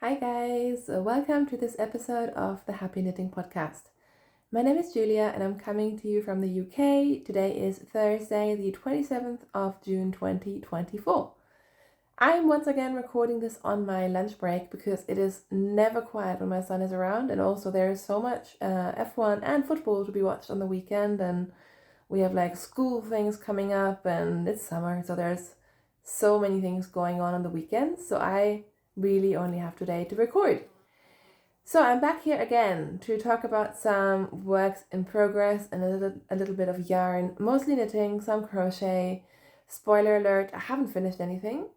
Hi guys, welcome to this episode of the Happy Knitting Podcast. My name is Julia and I'm coming to you from the UK. Today is Thursday, the 27th of June 2024. I'm once again recording this on my lunch break because it is never quiet when my son is around, and also there is so much F1 and football to be watched on the weekend, and we have like school things coming up and it's summer, so there's so many things going on the weekends. So I really only have today to record. So I'm back here again to talk about some works in progress and a little bit of yarn, mostly knitting, some crochet. Spoiler alert, I haven't finished anything,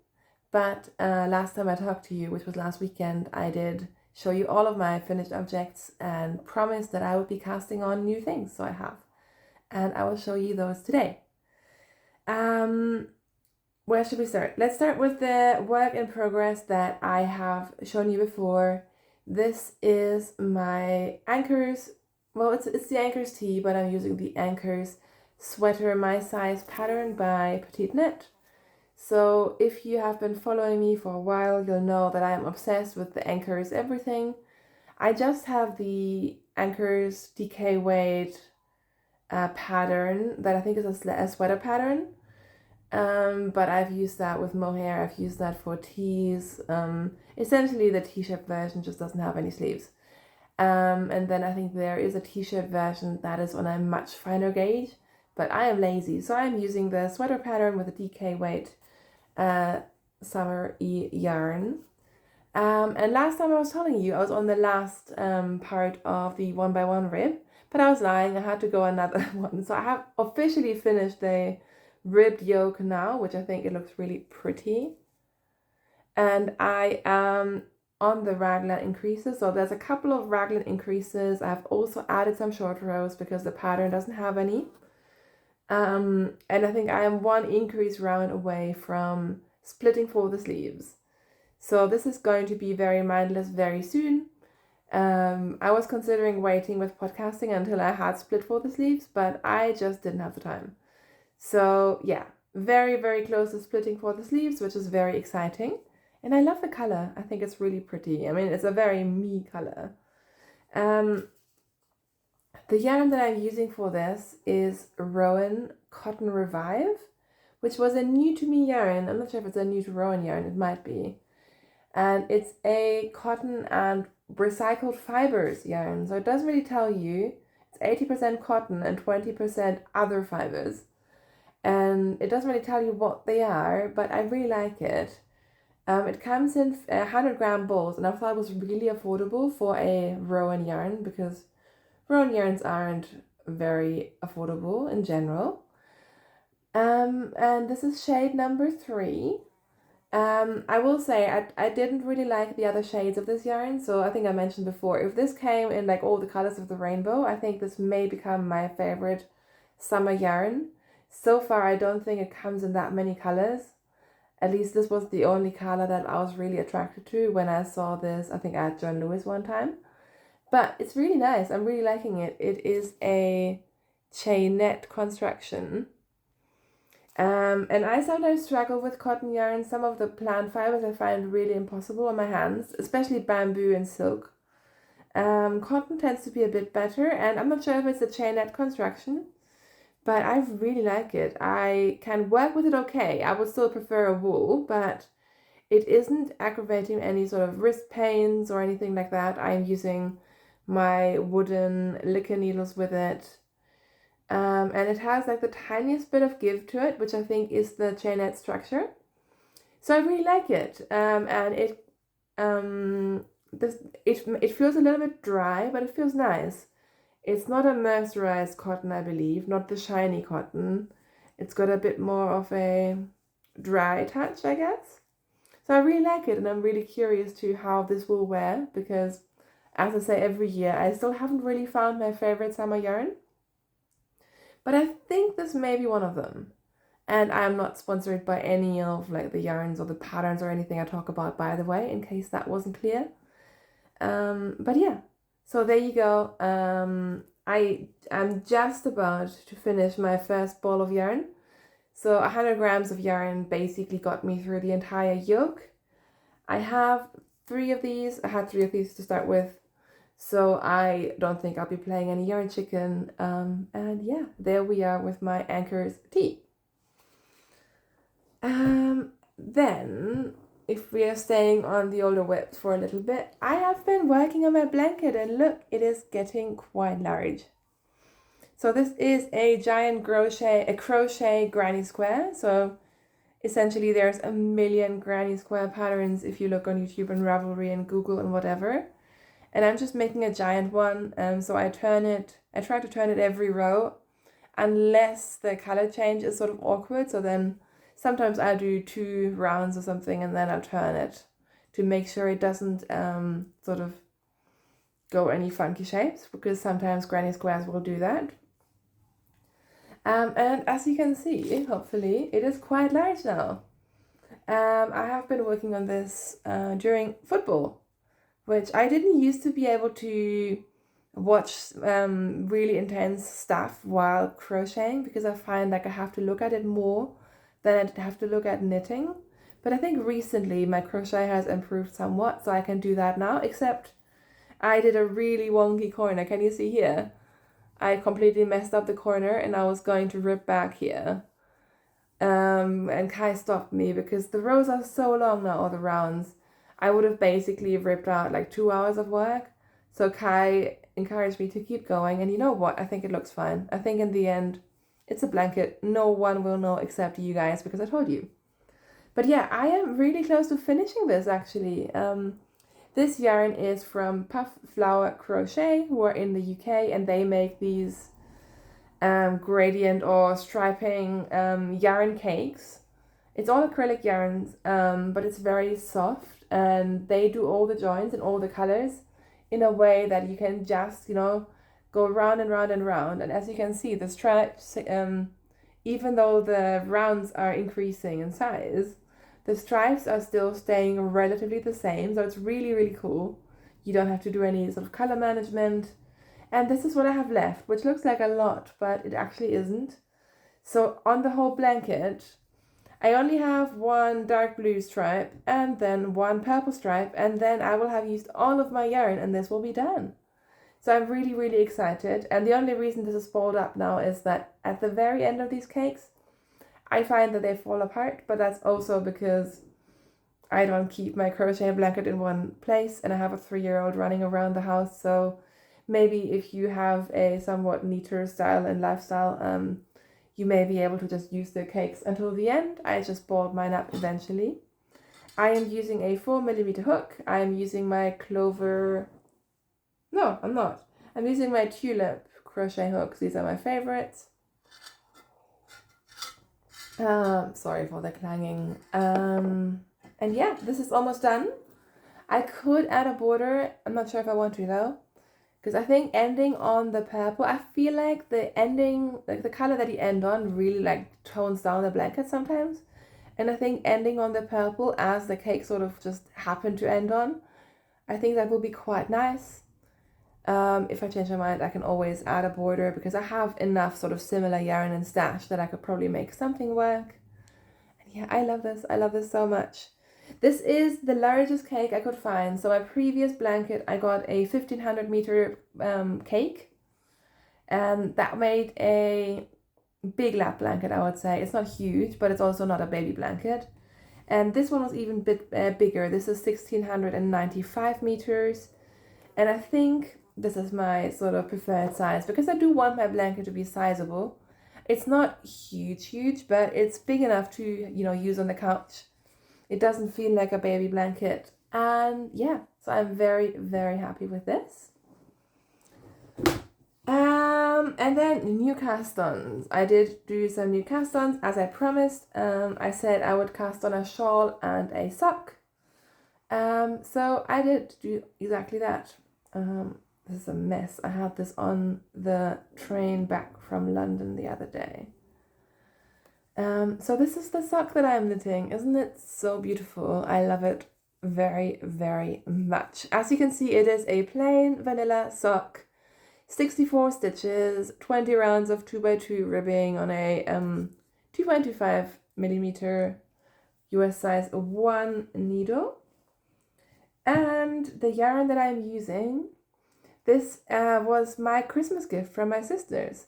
but last time I talked to you, which was last weekend, I did show you all of my finished objects and promised that I would be casting on new things, so I have. And I will show you those today. Where should we start? Let's start with the work in progress that I have shown you before. This is my Ankers. Well, it's the Ankers tee, but I'm using the Ankers sweater my size pattern by Petite Knit. So if you have been following me for a while, you'll know that I am obsessed with the Ankers everything. I just have the Ankers DK weight pattern that I think is a sweater pattern. But I've used that with mohair, I've used that for tees. Essentially the t-shirt version just doesn't have any sleeves. And then I think there is a t-shirt version that is on a much finer gauge, but I am lazy, so I'm using the sweater pattern with a DK weight summer yarn. And last time I was telling you I was on the last part of the 1x1 rib, but I was lying, I had to go another one. So I have officially finished the ribbed yoke now, which I think it looks really pretty. And I am on the raglan increases, so there's a couple of raglan increases. I've also added some short rows because the pattern doesn't have any. And I think I am one increase round away from splitting for the sleeves. So this is going to be very mindless very soon. I was considering waiting with podcasting until I had split for the sleeves, but I just didn't have the time. So yeah, very, very close to splitting for the sleeves, which is very exciting. And I love the color. I think it's really pretty. I mean, it's a very me color. The yarn that I'm using for this is Rowan Cotton Revive, which was a new to me yarn. I'm not sure if it's a new to Rowan yarn. It might be. And it's a cotton and recycled fibers yarn. So it doesn't really tell you. It's 80% cotton and 20% other fibers. And it doesn't really tell you what they are, but I really like it. It comes in 100-gram balls, and I thought it was really affordable for a Rowan yarn because Rowan yarns aren't very affordable in general. And this is shade number 3. I will say I didn't really like the other shades of this yarn, so I think I mentioned before, if this came in like all the colors of the rainbow, I think this may become my favorite summer yarn. So far, I don't think it comes in that many colors. At least this was the only color that I was really attracted to when I saw this, I think at John Lewis one time. But it's really nice. I'm really liking it. It is a chainette construction. And I sometimes struggle with cotton yarn. Some of the plant fibers I find really impossible on my hands, especially bamboo and silk. Cotton tends to be a bit better, and I'm not sure if it's a chainette construction, but I really like it. I can work with it okay. I would still prefer a wool, but it isn't aggravating any sort of wrist pains or anything like that. I'm using my wooden licker needles with it. And it has like the tiniest bit of give to it, which I think is the chainette structure. So I really like it. And it feels a little bit dry, but it feels nice. It's not a mercerized cotton, I believe, not the shiny cotton. It's got a bit more of a dry touch, I guess. So I really like it, and I'm really curious to how this will wear because, as I say every year, I still haven't really found my favorite summer yarn. But I think this may be one of them. And I'm not sponsored by any of like the yarns or the patterns or anything I talk about, by the way, in case that wasn't clear. But yeah. So there you go. I am just about to finish my first ball of yarn. So 100 grams of yarn basically got me through the entire yoke. I have 3 of these. I had 3 of these to start with. So I don't think I'll be playing any yarn chicken. And yeah, there we are with my Ankers tee. Then, if we are staying on the older whips for a little bit, I have been working on my blanket, and look, it is getting quite large. So this is a giant crochet granny square. So essentially there's a million granny square patterns if you look on YouTube and Ravelry and Google and whatever. And I'm just making a giant one. So I try to turn it every row, unless the color change is sort of awkward. So then sometimes I'll do 2 rounds or something, and then I'll turn it to make sure it doesn't sort of go any funky shapes, because sometimes granny squares will do that. And as you can see, hopefully, it is quite large now. I have been working on this during football, which I didn't used to be able to watch really intense stuff while crocheting, because I find like I have to look at it more than I have to look at knitting. But I think recently my crochet has improved somewhat, so I can do that now, except I did a really wonky corner. Can you see here? I completely messed up the corner, and I was going to rip back here. And Kai stopped me because the rows are so long now, or the rounds. I would have basically ripped out like 2 hours of work. So Kai encouraged me to keep going, and you know what? I think it looks fine. I think in the end, it's a blanket. No one will know except you guys, because I told you. But yeah, I am really close to finishing this actually. This yarn is from Puff Flower Crochet, who are in the UK, and they make these gradient or striping yarn cakes. It's all acrylic yarns, but it's very soft, and they do all the joins and all the colors in a way that you can just, go round and round and round. And as you can see, the stripes, even though the rounds are increasing in size, the stripes are still staying relatively the same, so it's really, really cool. You don't have to do any sort of color management. And this is what I have left, which looks like a lot, but it actually isn't. So on the whole blanket, I only have 1 dark blue stripe and then 1 purple stripe, and then I will have used all of my yarn and this will be done. So I'm really, really excited. And the only reason this is folded up now is that at the very end of these cakes, I find that they fall apart, but that's also because I don't keep my crochet blanket in one place, and I have a 3-year-old running around the house. So maybe if you have a somewhat neater style and lifestyle, you may be able to just use the cakes until the end. I just balled mine up eventually. I am using a 4mm hook. I am using my Clover... No, I'm not. I'm using my Tulip crochet hooks. These are my favorites. Sorry for the clanging. And yeah, this is almost done. I could add a border. I'm not sure if I want to though, because I think ending on the purple, I feel like the ending, like the color that you end on really like tones down the blanket sometimes. And I think ending on the purple, as the cake sort of just happened to end on, I think that will be quite nice. If I change my mind, I can always add a border, because I have enough sort of similar yarn and stash that I could probably make something work. And yeah, I love this. I love this so much. This is the largest cake I could find. So my previous blanket, I got a 1500 meter cake, and that made a big lap blanket, I would say. It's not huge, but it's also not a baby blanket. And this one was even a bit bigger. This is 1695 meters. And I think this is my sort of preferred size, because I do want my blanket to be sizable. It's not huge, but it's big enough to, use on the couch. It doesn't feel like a baby blanket. And yeah, so I'm very, very happy with this. And then new castons. I did do some new castons, as I promised. I said I would cast on a shawl and a sock. So I did do exactly that. This is a mess. I had this on the train back from London the other day. So this is the sock that I'm knitting. Isn't it so beautiful? I love it very, very much. As you can see, it is a plain vanilla sock, 64 stitches, 20 rounds of 2x2 ribbing on a 2.25mm US size 1 needle. And the yarn that I'm using, this was my Christmas gift from my sisters.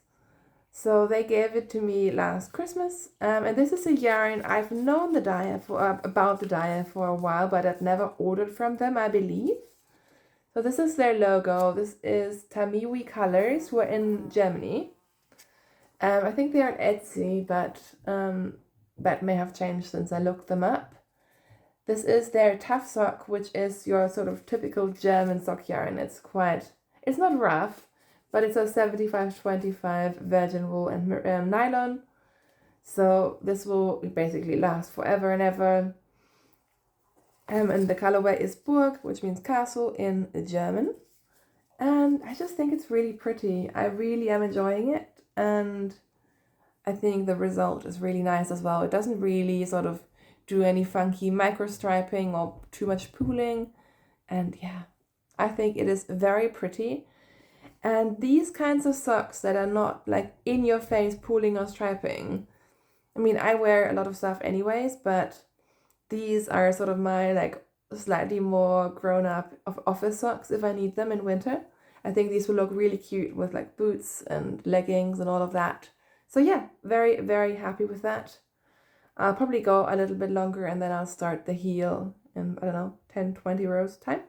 So they gave it to me last Christmas, and this is a yarn I've known the dye for about the dye for a while, but I've never ordered from them, I believe. So this is their logo. This is Tamiwi Colors, who are in Germany. I think they are on Etsy, but that may have changed since I looked them up. This is their tough sock, which is your sort of typical German sock yarn. It's not rough, but it's a 75-25 virgin wool and nylon. So this will basically last forever and ever. And the colorway is Burg, which means castle in German. And I just think it's really pretty. I really am enjoying it. And I think the result is really nice as well. It doesn't really sort of do any funky micro striping or too much pooling. And yeah, I think it is very pretty. And these kinds of socks that are not like in your face pooling or striping, I mean, I wear a lot of stuff anyways, but these are sort of my like slightly more grown up office socks if I need them in winter. I think these will look really cute with like boots and leggings and all of that. So yeah, very, very happy with that. I'll probably go a little bit longer and then I'll start the heel in, I don't know, 10-20 rows time.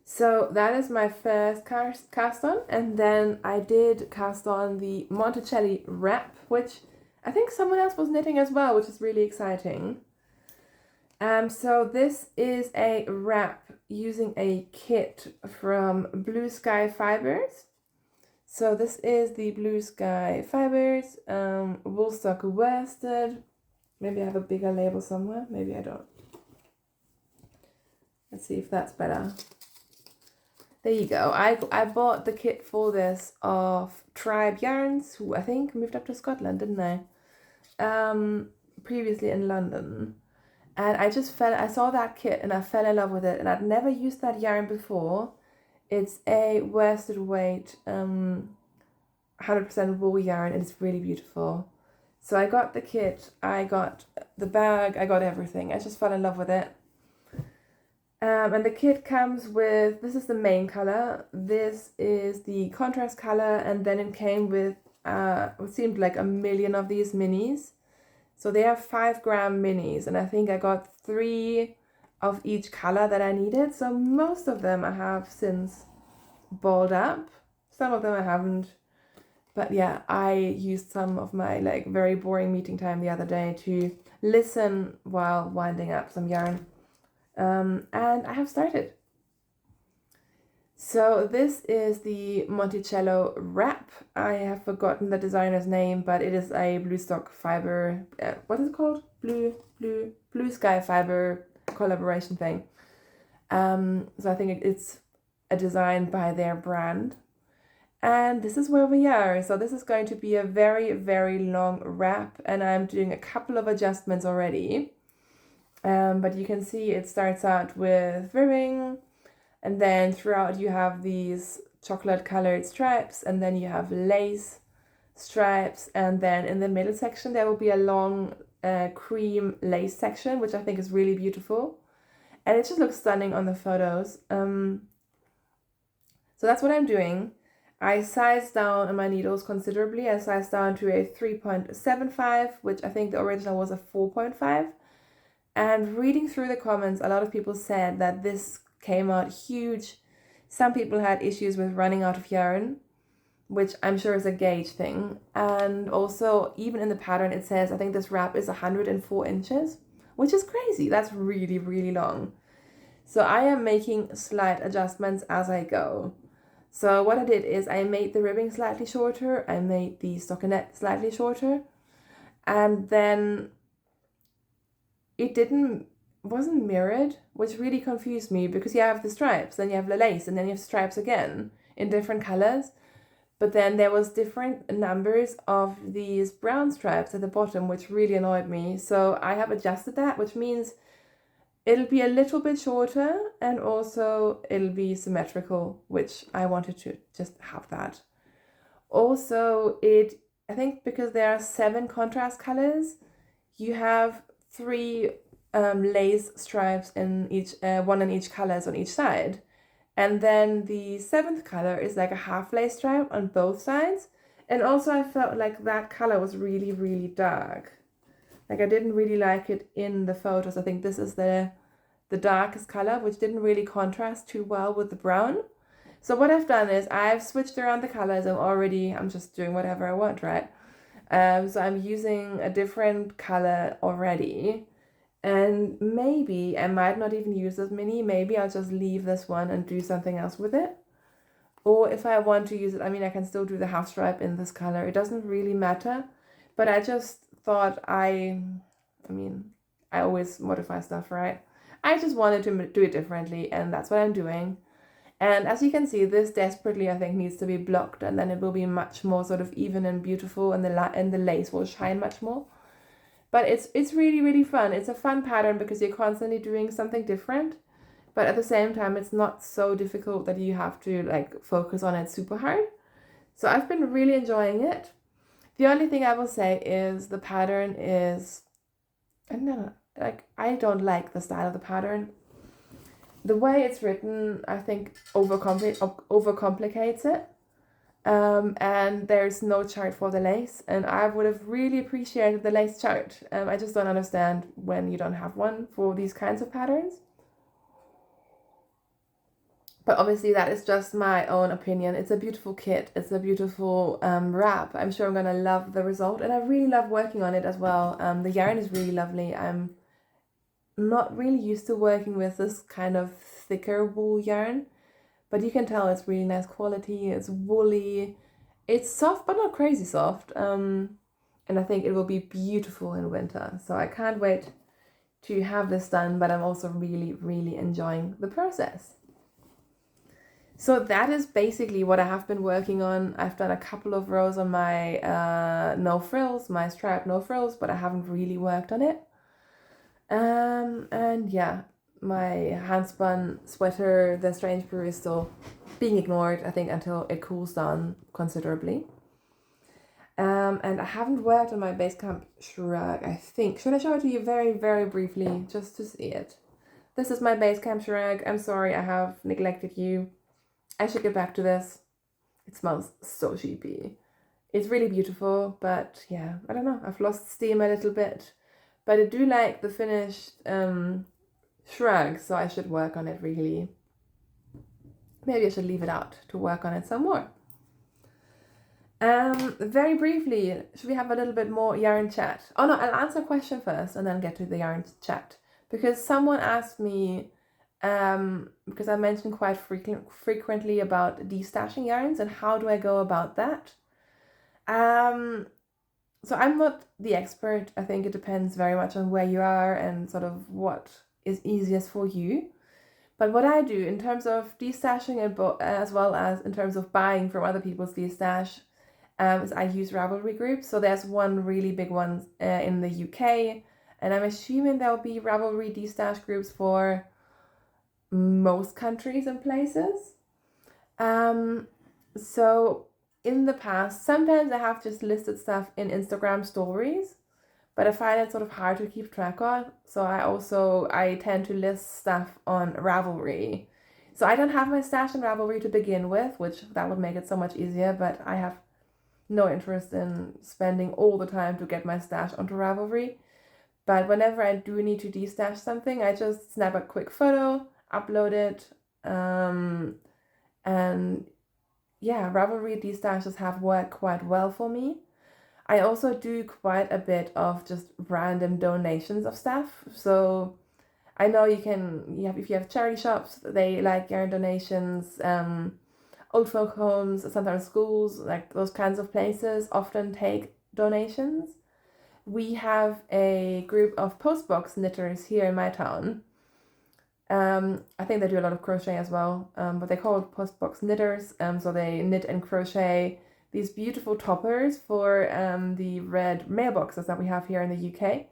So that is my first cast on, and then I did cast on the Monticello wrap, which I think someone else was knitting as well, which is really exciting. So this is a wrap using a kit from Blue Sky Fibers. So this is the Blue Sky Fibers woolstock worsted. Maybe I have a bigger label somewhere. Maybe I don't. Let's see if that's better. There you go. I bought the kit for this of Tribe Yarns, who I think moved up to Scotland, didn't they? Previously in London. And I saw that kit and I fell in love with it, and I'd never used that yarn before. It's a worsted weight, 100% wool yarn, and it's really beautiful. So I got the kit, I got the bag, I got everything. I just fell in love with it. And the kit comes with, this is the main color, this is the contrast color, and then it came with, what seemed like a million of these minis. So they are 5-gram minis, and I think I got 3 of each color that I needed. So most of them I have since balled up. Some of them I haven't. But yeah, I used some of my like very boring meeting time the other day to listen while winding up some yarn. And I have started. So this is the Monticello wrap. I have forgotten the designer's name, but it is a blue stock fiber. What is it called? Blue Sky Fiber collaboration thing. So I think it's a design by their brand. And this is where we are. So this is going to be a very, very long wrap, and I'm doing a couple of adjustments already. But you can see it starts out with ribbing, and then throughout you have these chocolate colored stripes, and then you have lace stripes, and then in the middle section there will be a long cream lace section, which I think is really beautiful, and it just looks stunning on the photos. So that's what I'm doing. I sized down on my needles considerably. I sized down to a 3.75, which I think the original was a 4.5. And reading through the comments, a lot of people said that this came out huge. Some people had issues with running out of yarn, which I'm sure is a gauge thing. And also, even in the pattern, it says, I think this wrap is 104 inches, which is crazy. That's really, really long. So I am making slight adjustments as I go. So what I did is I made the ribbing slightly shorter, I made the stockinette slightly shorter, and then it wasn't mirrored, which really confused me, because you have the stripes, then you have the lace, and then you have stripes again in different colors. But then there was different numbers of these brown stripes at the bottom, which really annoyed me. So I have adjusted that, which means it'll be a little bit shorter, and also it'll be symmetrical, which I wanted to just have that. Also, I think because there are 7 contrast colors, you have 3 lace stripes in each, one in each colors on each side. And then the 7th color is like a half lace stripe on both sides. And also I felt like that color was really, really dark. Like I didn't really like it in the photos. I think this is the darkest color, which didn't really contrast too well with the brown. So what I've done is I've switched around the colors. I'm just doing whatever I want, right? So I'm using a different color already. And maybe I might not even use this mini. Maybe I'll just leave this one and do something else with it. Or if I want to use it, I mean, I can still do the half stripe in this color. It doesn't really matter. But I just thought I always modify stuff, right? I just wanted to do it differently, and that's what I'm doing. And as you can see, this desperately, I think, needs to be blocked, and then it will be much more sort of even and beautiful, and the lace will shine much more. But it's really, really fun. It's a fun pattern because you're constantly doing something different, but at the same time, it's not so difficult that you have to like focus on it super hard. So I've been really enjoying it. The only thing I will say is the pattern is, I don't know, like I don't like the style of the pattern. The way it's written, I think overcomplicates it. And there's no chart for the lace, and I would have really appreciated the lace chart. I just don't understand when you don't have one for these kinds of patterns. But obviously that is just my own opinion. It's a beautiful kit. It's a beautiful wrap. I'm sure I'm gonna love the result, and I really love working on it as well. The yarn is really lovely. I'm not really used to working with this kind of thicker wool yarn, but you can tell it's really nice quality. It's woolly. It's soft, but not crazy soft. And I think it will be beautiful in winter. So I can't wait to have this done, but I'm also really, really enjoying the process. So that is basically what I have been working on. I've done a couple of rows on my no frills, my striped no frills, but I haven't really worked on it. And yeah, my handspun sweater, the Strange Brew, is still being ignored, I think, until it cools down considerably. And I haven't worked on my Basecamp shrug, I think. Should I show it to you very, very briefly, just to see it? This is my Basecamp shrug. I'm sorry I have neglected you. I should get back to this. It smells so sheepy. It's really beautiful, but yeah, I don't know. I've lost steam a little bit. But I do like the finished shrug, so I should work on it really. Maybe I should leave it out to work on it some more. Very briefly, should we have a little bit more yarn chat? Oh no, I'll answer a question first and then get to the yarn chat. Because someone asked me, because I mentioned quite frequently about destashing yarns and how do I go about that. So I'm not the expert. I think it depends very much on where you are and sort of what is easiest for you. But what I do in terms of destashing as well as in terms of buying from other people's destash, is I use Ravelry groups. So there's one really big one in the UK, and I'm assuming there'll be Ravelry destash groups for most countries and places. So in the past, sometimes I have just listed stuff in Instagram stories, but I find it sort of hard to keep track of. So I tend to list stuff on Ravelry. So I don't have my stash in Ravelry to begin with, which that would make it so much easier, but I have no interest in spending all the time to get my stash onto Ravelry. But whenever I do need to destash something, I just snap a quick photo, upload it, and yeah, Ravelry destashes have worked quite well for me. I also do quite a bit of just random donations of stuff. So I know if you have charity shops, they like yarn donations, old folk homes, sometimes schools, like those kinds of places often take donations. We have a group of postbox knitters here in my town. I think they do a lot of crochet as well, but they call it postbox knitters. So they knit and crochet these beautiful toppers for the red mailboxes that we have here in the UK.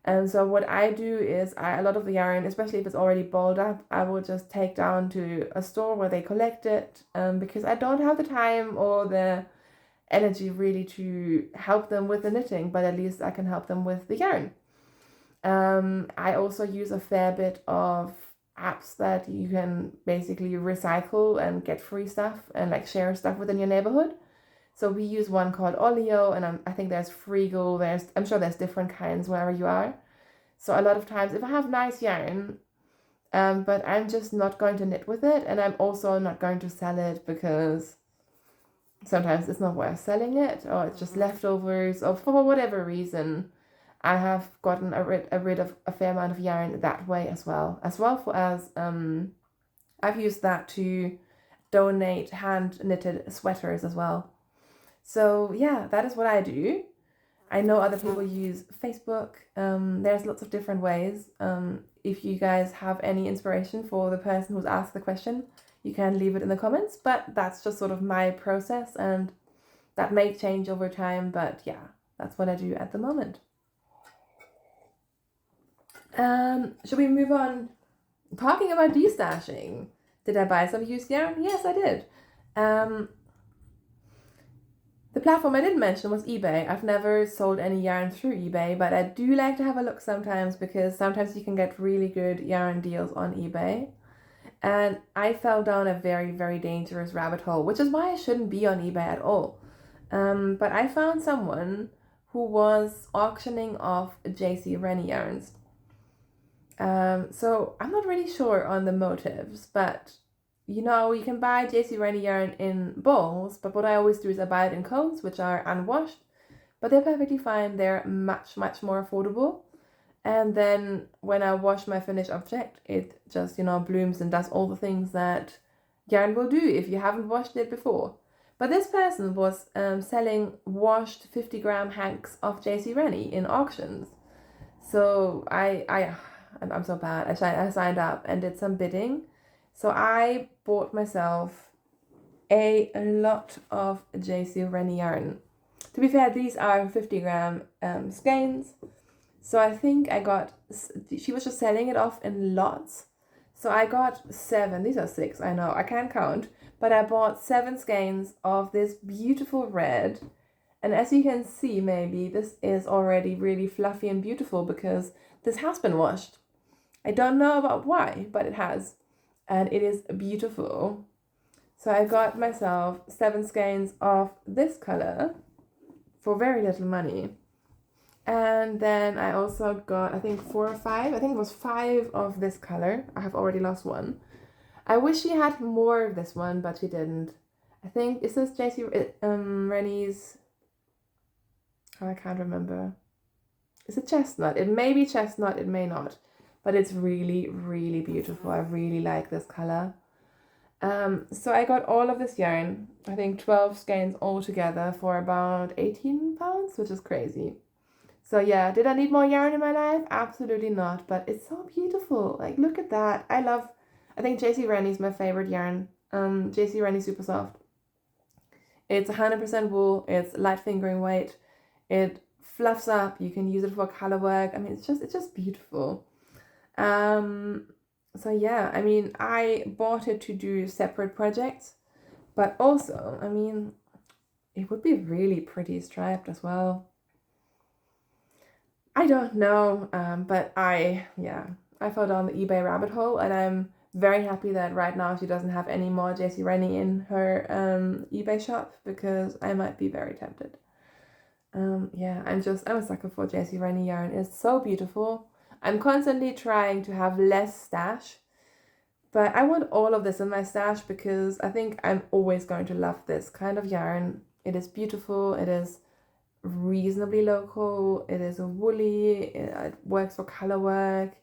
And so what I do is a lot of the yarn, especially if it's already balled up, I will just take down to a store where they collect it, because I don't have the time or the energy really to help them with the knitting, but at least I can help them with the yarn. I also use a fair bit of apps that you can basically recycle and get free stuff and like share stuff within your neighborhood. So we use one called Olio, and I think there's Frigo. I'm sure there's different kinds wherever you are. So a lot of times, if I have nice yarn, but I'm just not going to knit with it, and I'm also not going to sell it because sometimes it's not worth selling it, or it's just leftovers, or for whatever reason, I have gotten rid of a fair amount of yarn that way as well. I've used that to donate hand knitted sweaters as well. So yeah, that is what I do. I know other people use Facebook. There's lots of different ways. If you guys have any inspiration for the person who's asked the question, you can leave it in the comments. But that's just sort of my process, and that may change over time. But yeah, that's what I do at the moment. Should we move on? Talking about destashing. Did I buy some used yarn? Yes, I did. The platform I didn't mention was eBay. I've never sold any yarn through eBay, but I do like to have a look sometimes because sometimes you can get really good yarn deals on eBay. And I fell down a very, very dangerous rabbit hole, which is why I shouldn't be on eBay at all. But I found someone who was auctioning off JC Rennie yarns. So I'm not really sure on the motives, but you can buy JC Rennie yarn in balls, but what I always do is I buy it in cones, which are unwashed, but they're perfectly fine. They're much, much more affordable. And then when I wash my finished object, it just, blooms and does all the things that yarn will do if you haven't washed it before. But this person was selling washed 50-gram hanks of JC Rennie in auctions. So I'm so bad. I signed up and did some bidding. So I bought myself a lot of JC Rennie yarn. To be fair, these are 50-gram skeins. So I think she was just selling it off in lots. So I got 7, these are 6, I know, I can't count. But I bought 7 skeins of this beautiful red. And as you can see, maybe, this is already really fluffy and beautiful because this has been washed. I don't know about why, but it has. And it is beautiful. So I got myself 7 skeins of this color for very little money. And then I also got, I think 4 or 5. I think it was 5 of this color. I have already lost one. I wish she had more of this one, but she didn't. I think, is this JC Rennie's? Oh, I can't remember. Is it chestnut? It may be chestnut, it may not. But it's really, really beautiful. I really like this color. So I got all of this yarn, I think 12 skeins all together for about 18 pounds, which is crazy. So yeah, did I need more yarn in my life? Absolutely not, but it's so beautiful. Like, look at that. I think JC Rennie is my favorite yarn. JC Rennie Super Soft. It's 100% wool. It's light fingering weight. It fluffs up. You can use it for color work. I mean, it's just beautiful. So yeah, I mean, I bought it to do separate projects, but also, I mean, it would be really pretty striped as well. I don't know, but I fell down the eBay rabbit hole, and I'm very happy that right now she doesn't have any more JC Rennie in her eBay shop because I might be very tempted. I'm a sucker for JC Rennie yarn. It's so beautiful. I'm constantly trying to have less stash, but I want all of this in my stash because I think I'm always going to love this kind of yarn. It is beautiful. It is reasonably local. It is woolly. It works for color work.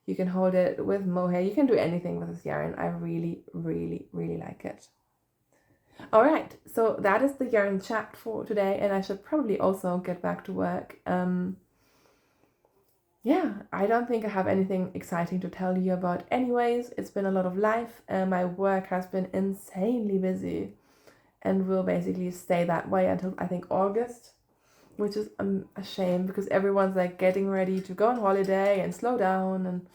You can hold it with mohair. You can do anything with this yarn. I really, really, really like it. All right, so that is the yarn chat for today, and I should probably also get back to work. I don't think I have anything exciting to tell you about anyways. It's been a lot of life, and my work has been insanely busy and will basically stay that way until I think August, which is a shame because everyone's like getting ready to go on holiday and slow down, and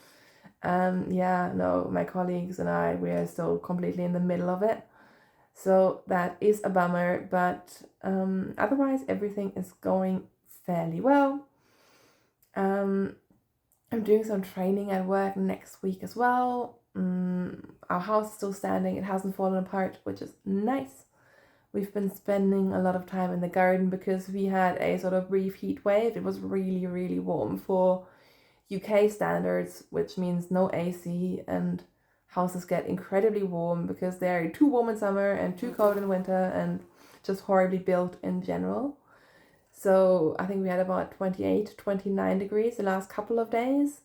my colleagues and we are still completely in the middle of it. So that is a bummer, but otherwise everything is going fairly well. I'm doing some training at work next week as well. Our house is still standing. It hasn't fallen apart, which is nice. We've been spending a lot of time in the garden because we had a sort of brief heat wave. It was really, really warm for UK standards, which means no AC, and houses get incredibly warm because they're too warm in summer and too cold in winter and just horribly built in general. So I think we had about 28, 29 degrees the last couple of days.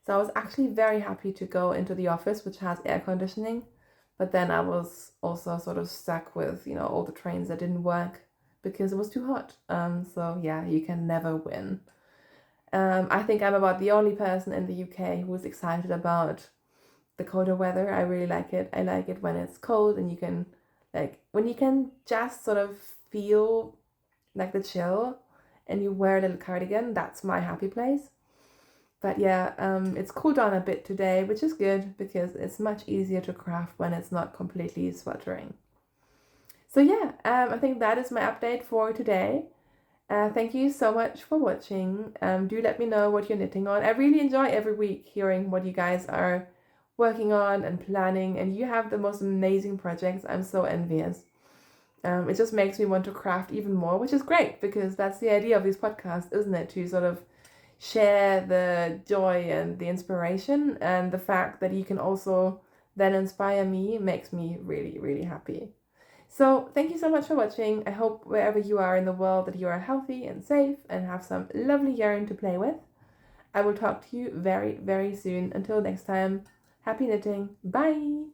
So I was actually very happy to go into the office, which has air conditioning. But then I was also sort of stuck with, all the trains that didn't work because it was too hot. So yeah, you can never win. I think I'm about the only person in the UK who is excited about the colder weather. I really like it. I like it when it's cold and you can, when you can just sort of feel like the chill and you wear a little cardigan. That's my happy place. But yeah, it's cooled down a bit today, which is good because it's much easier to craft when it's not completely sweltering. So yeah, I think that is my update for today. Thank you so much for watching. Do let me know what you're knitting on. I really enjoy every week hearing what you guys are working on and planning, and you have the most amazing projects. I'm so envious. It just makes me want to craft even more, which is great because that's the idea of these podcasts, isn't it? To sort of share the joy and the inspiration, and the fact that you can also then inspire me makes me really, really happy. So thank you so much for watching. I hope wherever you are in the world that you are healthy and safe and have some lovely yarn to play with. I will talk to you very, very soon. Until next time, happy knitting. Bye!